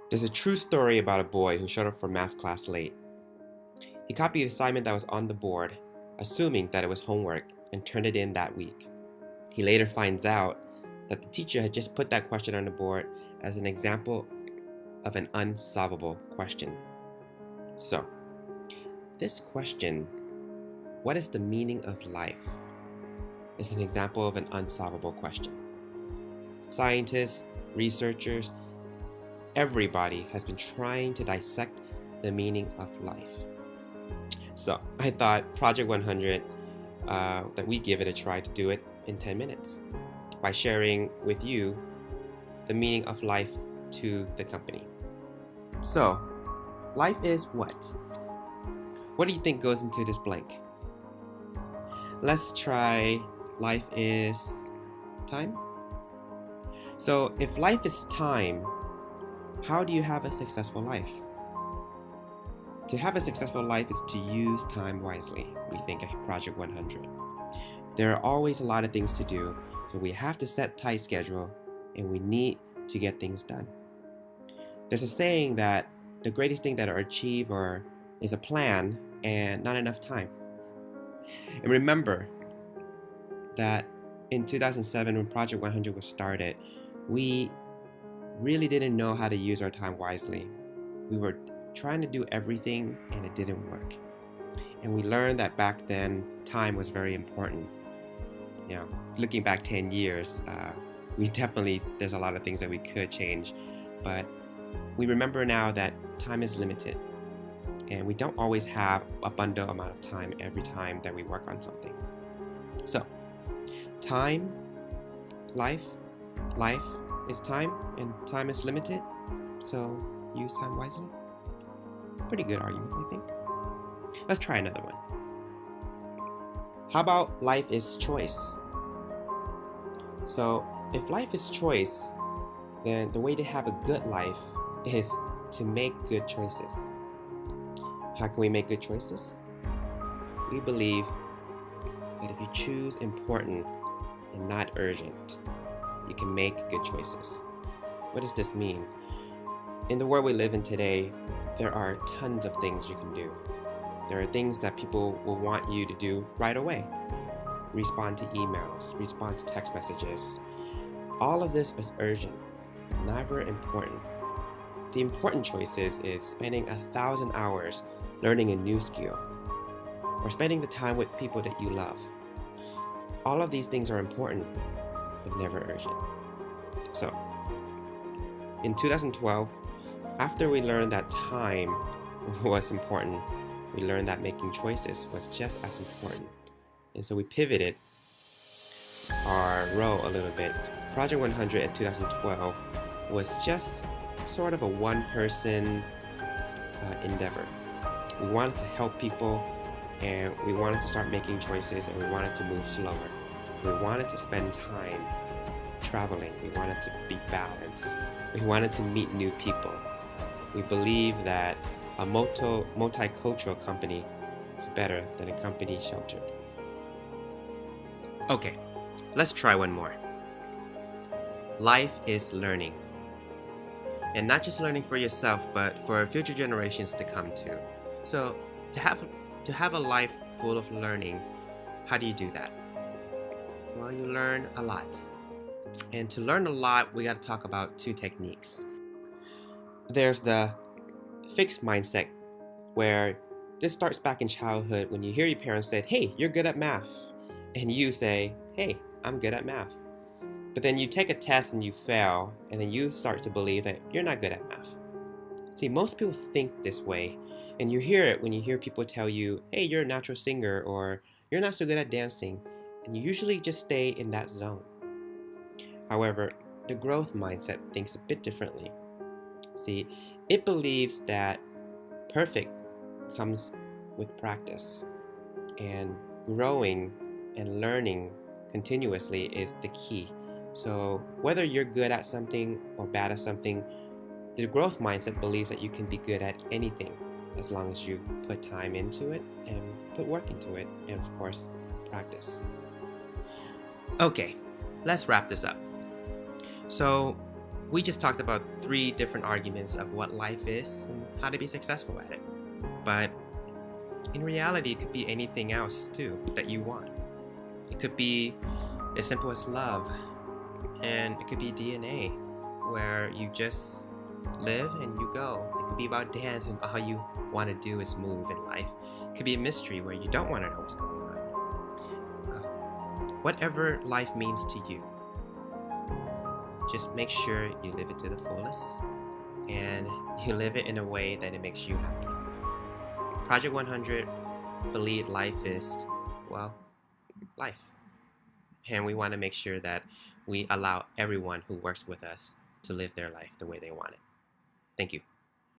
There's a true story about a boy who showed up for math class late. He copied the assignment that was on the board, assuming that it was homework, and turned it in that week. He later finds out that the teacher had just put that question on the board as an example of an unsolvable question. So, this question, what is the meaning of life, is an example of an unsolvable question. Scientists, researchers, everybody has been trying to dissect the meaning of life. So I thought Project 100, that we give it a try to do it in 10 minutes by sharing with you the meaning of life to the company. So, life is what? What do you think goes into this blank? Let's try life is time. So, if life is time, how do you have a successful life? To have a successful life is to use time wisely, we think at Project 100. There are always a lot of things to do, so we have to set tight schedule and we need to get things done. There's a saying that the greatest thing that are achieved is a plan and not enough time. And remember that in 2007 when Project 100 was started, we really didn't know how to use our time wisely. We were trying to do everything and it didn't work. And we learned that back then, time was very important. Looking back 10 years, there's a lot of things that we could change, but we remember now that time is limited and we don't always have a bundle amount of time every time that we work on something. So, time, life is time and time is limited, so use time wisely. Pretty good argument, I think. Let's try another one. How about life is choice? So, if life is choice, then the way to have a good life is to make good choices. How can we make good choices? We believe that if you choose important and not urgent, you can make good choices. What does this mean? In the world we live in today, there are tons of things you can do. There are things that people will want you to do right away. Respond to emails, respond to text messages. All of this is urgent, never important. The important choices is spending 1,000 hours learning a new skill, or spending the time with people that you love. All of these things are important, but never urgent. So, in 2012, after we learned that time was important, we learned that making choices was just as important. And so we pivoted our role a little bit. Project 100 in 2012 was just sort of a one-person endeavor. We wanted to help people, and we wanted to start making choices, and we wanted to move slower. We wanted to spend time traveling. We wanted to be balanced. We wanted to meet new people. We believe that a multicultural company is better than a company sheltered. Okay, let's try one more. Life is learning. And not just learning for yourself, but for future generations to come too. So, to have a life full of learning, how do you do that? Well, you learn a lot. And to learn a lot, we got to talk about two techniques. There's the fixed mindset, where this starts back in childhood when you hear your parents say, "Hey, you're good at math." And you say, "Hey, I'm good at math." But then you take a test and you fail, and then you start to believe that you're not good at math. See, most people think this way, and you hear it when you hear people tell you, "Hey, you're a natural singer," or "You're not so good at dancing," and you usually just stay in that zone. However, the growth mindset thinks a bit differently. See, it believes that perfect comes with practice, and growing and learning continuously is the key. So whether you're good at something or bad at something, the growth mindset believes that you can be good at anything as long as you put time into it and put work into it, and of course, practice. Okay, let's wrap this up. So, we just talked about 3 different arguments of what life is and how to be successful at it. But in reality, it could be anything else too that you want. It could be as simple as love, and it could be DNA, where you just live and you go. It could be about dance, and all you want to do is move in life. It could be a mystery where you don't want to know what's going on. Whatever life means to you, just make sure you live it to the fullest, and you live it in a way that it makes you happy. Project 100 believe life is, well, life. And we want to make sure that we allow everyone who works with us to live their life the way they want it. Thank you.